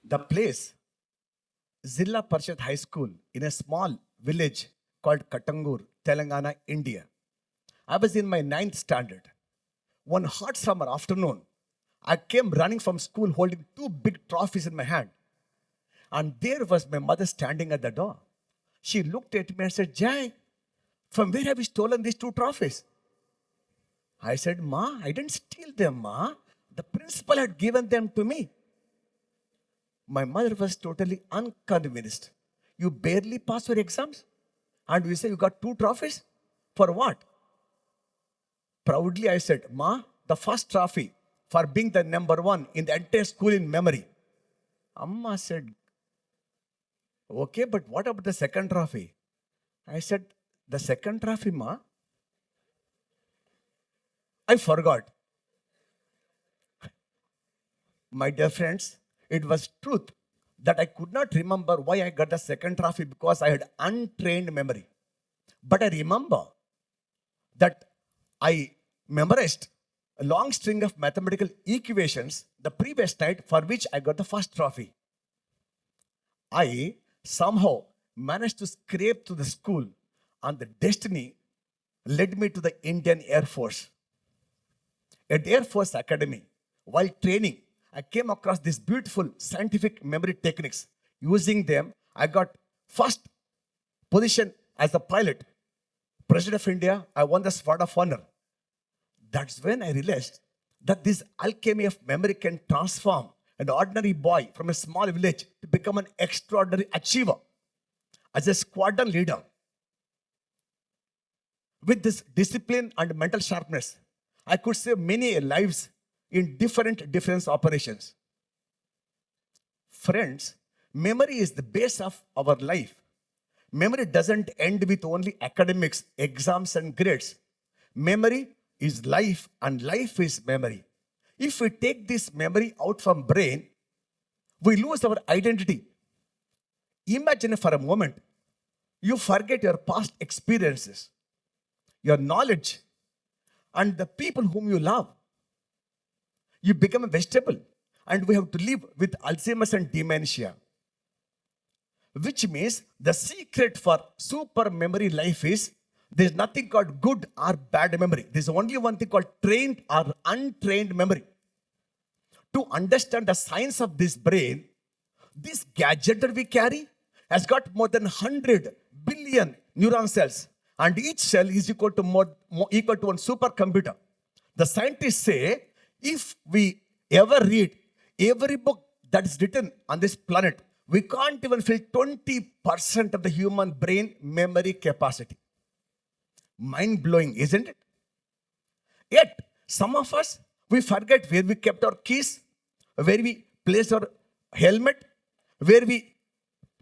The place, Zilla Parshad High School in a small village called Katangur, Telangana, India. I was in my ninth standard. One hot summer afternoon, I came running from school holding two big trophies in my hand. And there was my mother standing at the door. She looked at me and said, Jai, from where have you stolen these two trophies? I said, Ma, I didn't steal them, Ma. The principal had given them to me. My mother was totally unconvinced. You barely passed your exams? And you say you got two trophies? For what? Proudly I said, Ma, the first trophy for being the number one in the entire school in memory. Amma said, okay, but what about the second trophy? I said, the second trophy, Ma? I forgot. My dear friends, it was truth that I could not remember why I got the second trophy because I had untrained memory. But I remember that I memorized a long string of mathematical equations the previous night for which I got the first trophy. I somehow managed to scrape to the school and the destiny led me to the Indian Air Force. At the Air Force Academy, while training, I came across these beautiful scientific memory techniques. Using them, I got first position as a pilot. President of India, I won the Sword of Honor. That's when I realized that this alchemy of memory can transform an ordinary boy from a small village to become an extraordinary achiever. As a squadron leader, with this discipline and mental sharpness, I could save many lives in different defense operations. Friends, memory is the base of our life. Memory doesn't end with only academics, exams, and grades. Memory is life, and life is memory. If we take this memory out from brain, we lose our identity. Imagine for a moment, you forget your past experiences, your knowledge, and the people whom you love. You become a vegetable, and we have to live with Alzheimer's and dementia. Which means the secret for super memory life is there's nothing called good or bad memory. There's only one thing called trained or untrained memory. To understand the science of this brain, this gadget that we carry has got more than 100 billion neuron cells, and each cell is equal to one supercomputer. The scientists say if we ever read every book that is written on this planet, we can't even fill 20% of the human brain memory capacity. Mind-blowing, isn't it? Yet, some of us, we forget where we kept our keys, where we placed our helmet, where we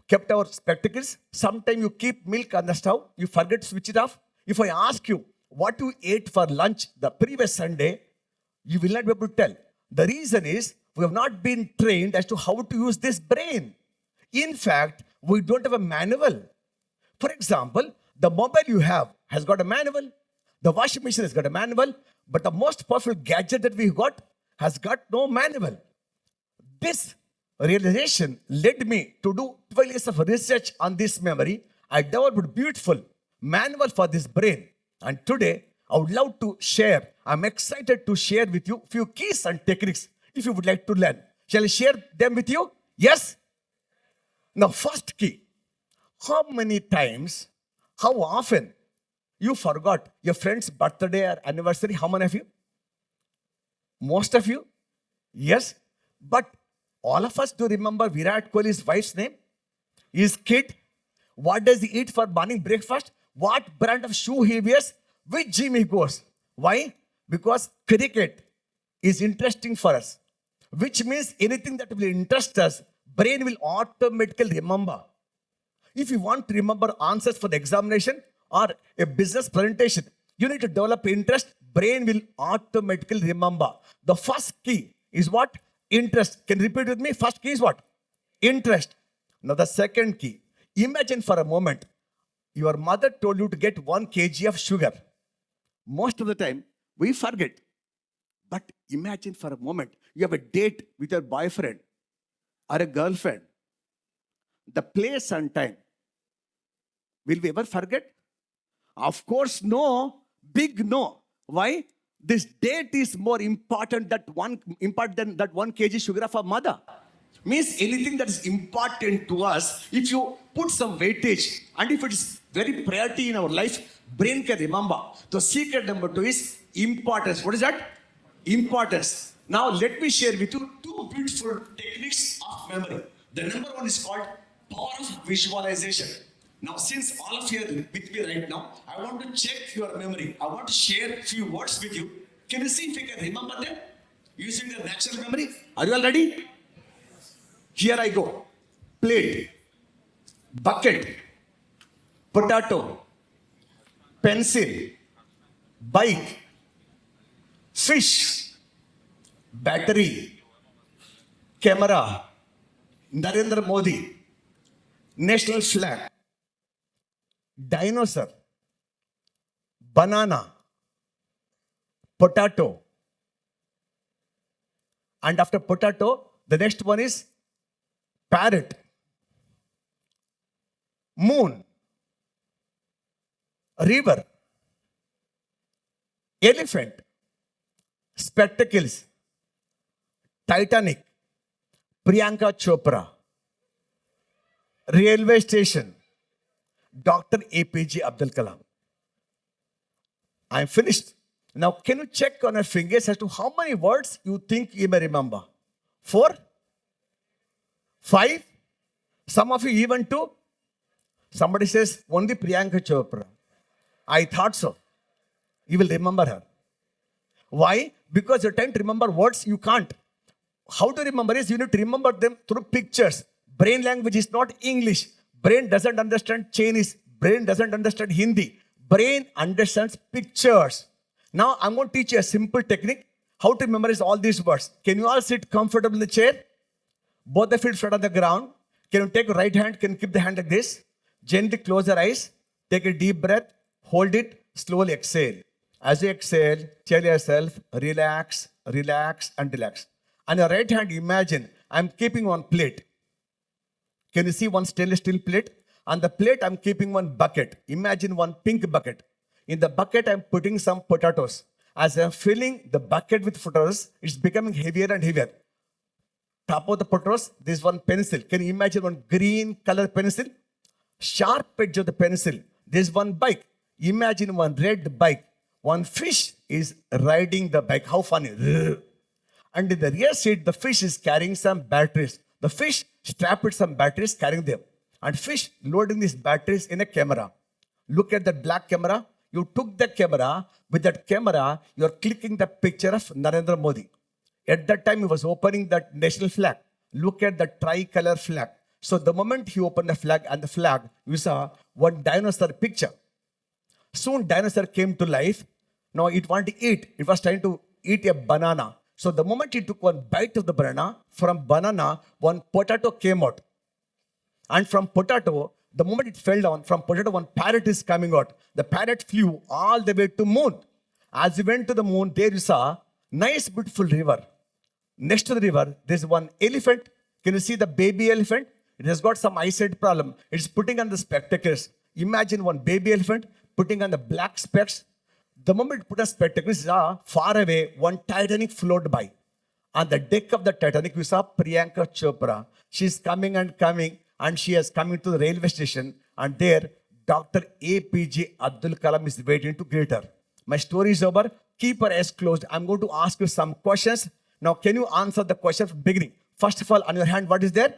kept our spectacles. Sometimes you keep milk on the stove, you forget to switch it off. If I ask you what you ate for lunch the previous Sunday, you will not be able to tell. The reason is we have not been trained as to how to use this brain. In fact, we don't have a manual. For example, the mobile you have has got a manual. The washing machine has got a manual. But the most powerful gadget that we got has got no manual. This realization led me to do 12 years of research on this memory. I developed a beautiful manual for this brain. And today, I would love to share. I'm excited to share with you a few keys and techniques if you would like to learn. Shall I share them with you? Yes? Now, first key. How many times, how often you forgot your friend's birthday or anniversary? How many of you? Most of you? Yes. But all of us do remember Virat Kohli's wife's name, his kid, what does he eat for morning breakfast, what brand of shoe he wears, which gym he goes. Why? Because cricket is interesting for us, which means anything that will interest us, brain will automatically remember. If you want to remember answers for the examination or a business presentation, you need to develop interest, brain will automatically remember. The first key is what? Interest. Can you repeat with me? First key is what? Interest. Now the second key. Imagine for a moment, your mother told you to get 1 kg of sugar. Most of the time, we forget. But imagine for a moment, you have a date with your boyfriend. or a girlfriend, the place and time, will we ever forget? Of course, no. Big no. Why? This date is more important than that 1 kg sugar of a mother. Means anything that is important to us, if you put some weightage and if it is very priority in our life, brain can remember. The secret number 2 is importance. What is that? Importance. Now let me share with you 2 beautiful techniques of memory. The number 1 is called power of visualization. Now, since all of you are with me right now, I want to check your memory. I want to share a few words with you. Can you see if you can remember them using the natural memory? Are you all ready? Here I go. Plate, bucket, potato, pencil, bike, fish, battery, camera, Narendra Modi, national flag, dinosaur, banana, potato, and after potato, the next one is parrot, moon, river, elephant, spectacles, Titanic, Priyanka Chopra, railway station, Dr. APJ Abdul Kalam. I'm finished. Now, can you check on your fingers as to how many words you think you may remember? 4? 5? Some of you even 2? Somebody says, only Priyanka Chopra. I thought so. You will remember her. Why? Because you're trying to remember words you can't. How to remember is you need to remember them through pictures. Brain language is not English. Brain doesn't understand Chinese. Brain doesn't understand Hindi. Brain understands pictures. Now I'm going to teach you a simple technique how to memorize all these words. Can you all sit comfortably in the chair? Both the feet flat on the ground. Can you take your right hand? Can you keep the hand like this? Gently close your eyes. Take a deep breath. Hold it. Slowly exhale. As you exhale, tell yourself, relax, relax, and relax. On your right hand, imagine I'm keeping one plate. Can you see one stainless steel plate? On the plate, I'm keeping one bucket. Imagine one pink bucket. In the bucket, I'm putting some potatoes. As I'm filling the bucket with potatoes, it's becoming heavier and heavier. Top of the potatoes, there's one pencil. Can you imagine one green color pencil? Sharp edge of the pencil. There's one bike. Imagine one red bike. One fish is riding the bike. How funny. And in the rear seat, the fish is carrying some batteries. The fish strapped with some batteries, carrying them. And fish loading these batteries in a camera. Look at that black camera. You took the camera. With that camera, you're clicking the picture of Narendra Modi. At that time, he was opening that national flag. Look at the tricolor flag. So the moment he opened the flag and the flag, you saw one dinosaur picture. Soon dinosaur came to life. Now it wanted to eat. It was trying to eat a banana. So the moment he took one bite of the banana, from banana, one potato came out. And from potato, the moment it fell down, from potato, one parrot is coming out. The parrot flew all the way to moon. As he went to the moon, there you saw nice, beautiful river. Next to the river, there's one elephant. Can you see the baby elephant? It has got some eyesight problem. It's putting on the spectacles. Imagine one baby elephant putting on the black specs. The moment it put on spectacles, far away, one Titanic floated by. On the deck of the Titanic, we saw Priyanka Chopra. She's coming and coming, and she has come into the railway station, and there, Dr. APJ Abdul Kalam is waiting to greet her. My story is over. Keep your eyes closed. I'm going to ask you some questions. Now, can you answer the question from the beginning? First of all, on your hand, what is there?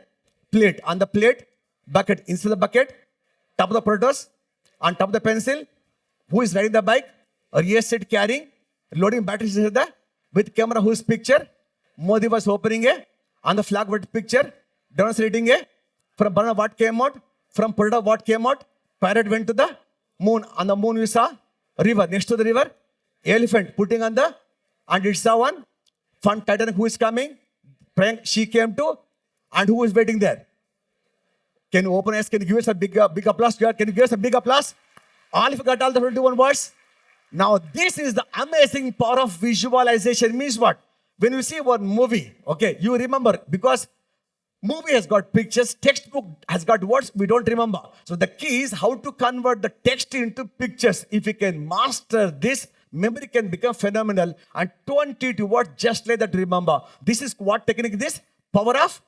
Plate. On the plate, bucket. Inside the bucket, top of the potatoes, on top of the pencil. Who is riding the bike? Or yes, seat carrying, loading batteries inside the, with camera, whose picture? Modi was opening a, on the flag with picture, demonstrating a, from banana what came out, from potato what came out, parrot went to the moon. On the moon you saw river, next to the river, elephant putting on the, and it saw one, fun Titanic who is coming, she came to, and who is waiting there? Can you open eyes? Can you give us a big applause? Can you give us a big applause? All if you got all the 21 words. Now, this is the amazing power of visualization. Means what? When you see one movie, okay, you remember, because Movie has got pictures, textbook has got words, we don't remember. So the key is how to convert the text into pictures. If you can master this, memory can become phenomenal. And 22 words, just like that, remember. This is what technique this? Power of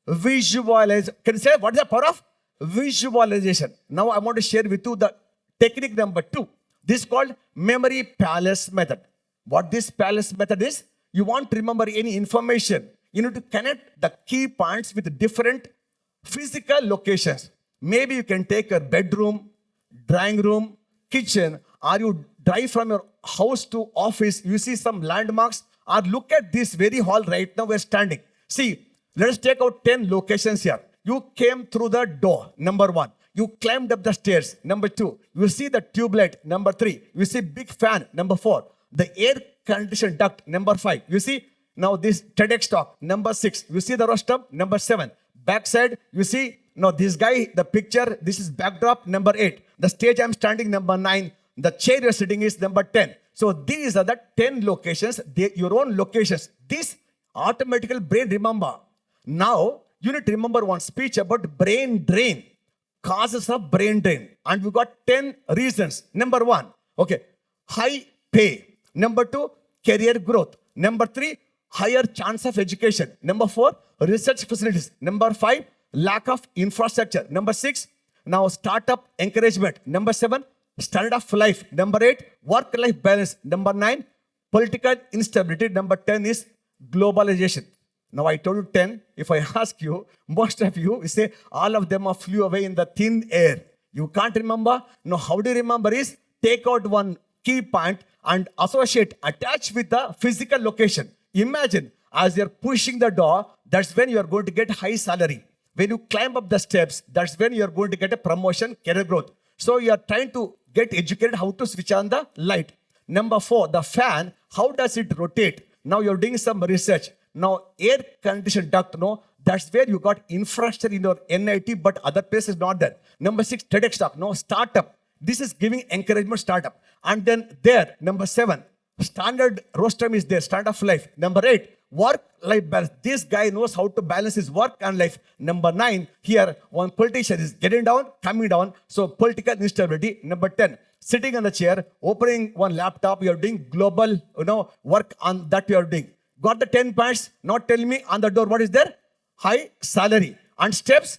visualization. Can you say what is the power of visualization? Now I want to share with you the technique number 2. This is called memory palace method. What this palace method is? You want to remember any information, you need to connect the key points with different physical locations. Maybe you can take a bedroom, drawing room, kitchen, or you drive from your house to office, you see some landmarks, or look at this very hall right now we're standing. See, let us take out 10 locations here. You came through the door, number 1. You climbed up the stairs, number 2. You see the tube light, number 3. You see big fan, number 4. The air condition duct, number 5. You see now this TEDx talk, number 6. You see the rostrum, number 7. Backside, you see now this guy, the picture, this is backdrop, number 8. The stage I'm standing, number 9. The chair you're sitting is number 10. So these are the 10 locations, your own locations. This automatically brain remember. Now you need to remember one speech about brain drain, causes of brain drain. And we got 10 reasons. Number 1, okay, high pay. Number 2, career growth. Number 3, higher chance of education. Number 4, research facilities. Number 5, lack of infrastructure. Number 6, now startup encouragement. Number 7, standard of life. Number 8, work-life balance. Number 9, political instability. Number 10 is globalization. Now I told you 10. If I ask you, most of you say all of them are flew away in the thin air. You can't remember. No, how do you remember is take out one key point and associate, attach with the physical location. Imagine as you're pushing the door, that's when you're going to get high salary. When you climb up the steps, that's when you're going to get a promotion, career growth. So you're trying to get educated how to switch on the light. Number 4, the fan, how does it rotate? Now you're doing some research. Now air condition duct, no, that's where you got infrastructure in your NIT, but other places not there. Number 6, TEDx talk, no, startup. This is giving encouragement startup. And then there, number 7, standard rostrum is there, standard of life. Number 8, work-life balance. This guy knows how to balance his work and life. Number 9, here, one politician is getting down, coming down. So political instability. Number 10, sitting on the chair, opening one laptop, you're doing global, work on that you're doing. Got the 10 points, not tell me on the door, what is there? High salary. And steps,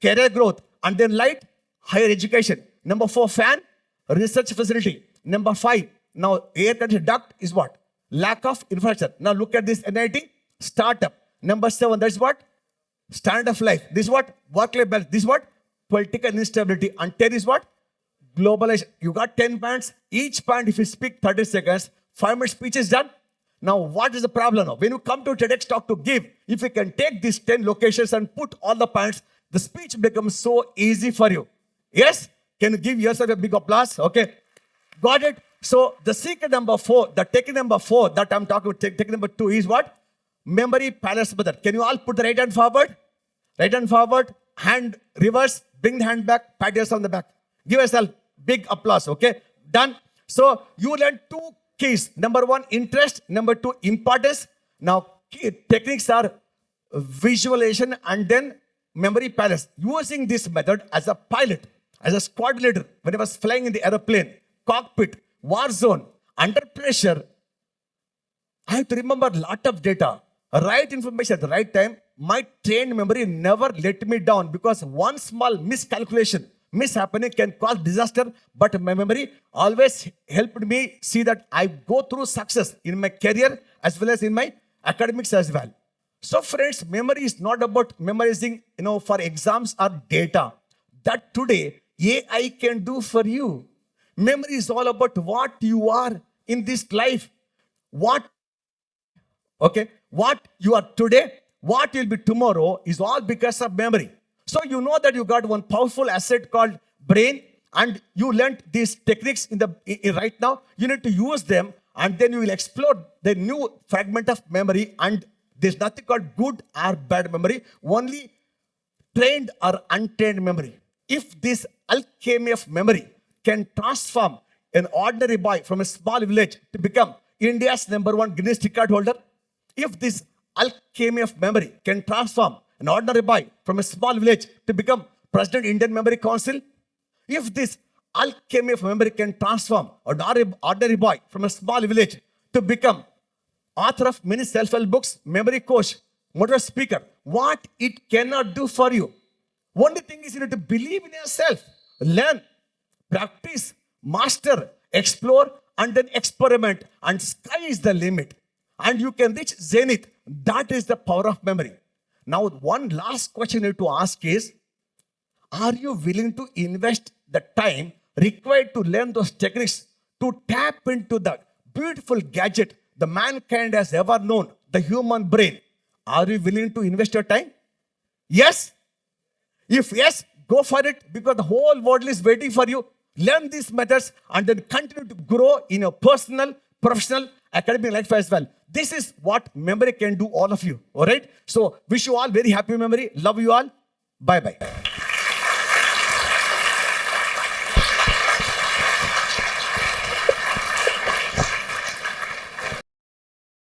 career growth. And then light, higher education. Number 4, fan, research facility. Number 5, now air conditioner duct is what? Lack of infrastructure. Now look at this NIT, startup. Number 7, that's what? Standard of life. This is what? Work-life balance. This is what? Political instability. And 10 is what? Globalization. You got 10 points. Each point, if you speak 30 seconds, 5-minute speech is done. Now, what is the problem now? When you come to TEDx talk to give, if you can take these 10 locations and put all the points, the speech becomes so easy for you. Yes? Can you give yourself a big applause? Okay. Got it? So, the secret number 4, the technique number 4 that I'm talking about, technique number 2 is what? Memory palace method. Can you all put the right hand forward? Right hand forward, hand reverse, bring the hand back, pat yourself on the back. Give yourself big applause. Okay. Done. So, you learn 2 keys. Number 1, interest. Number 2, importance. Now, techniques are visualization and then memory palace. Using this method as a pilot, as a squad leader, when I was flying in the aeroplane, cockpit, war zone, under pressure, I have to remember a lot of data, right information at the right time. My trained memory never let me down because one small miscalculation, mishappening can cause disaster, but my memory always helped me see that I go through success in my career as well as in my academics as well. So friends, memory is not about memorizing, for exams or data. That today AI can do for you. Memory is all about what you are in this life. What you are today, what you'll be tomorrow is all because of memory. So you know that you got one powerful asset called brain and you learned these techniques right now. You need to use them and then you will explore the new fragment of memory, and there's nothing called good or bad memory, only trained or untrained memory. If this alchemy of memory can transform an ordinary boy from a small village to become India's #1 Guinness record holder, if this alchemy of memory can transform an ordinary boy from a small village to become President Indian Memory Council? If this alchemy of memory can transform an ordinary boy from a small village to become author of many self-help books, memory coach, motivational speaker, what it cannot do for you? Only thing is you need to believe in yourself, learn, practice, master, explore, and then experiment, and sky is the limit. And you can reach zenith. That is the power of memory. Now, one last question you need to ask is, are you willing to invest the time required to learn those techniques to tap into the beautiful gadget the mankind has ever known, the human brain? Are you willing to invest your time? Yes? If yes, go for it, because the whole world is waiting for you. Learn these methods and then continue to grow in your personal, professional, academic life as well. This is what memory can do, all of you. All right? So, wish you all very happy memory. Love you all. Bye-bye.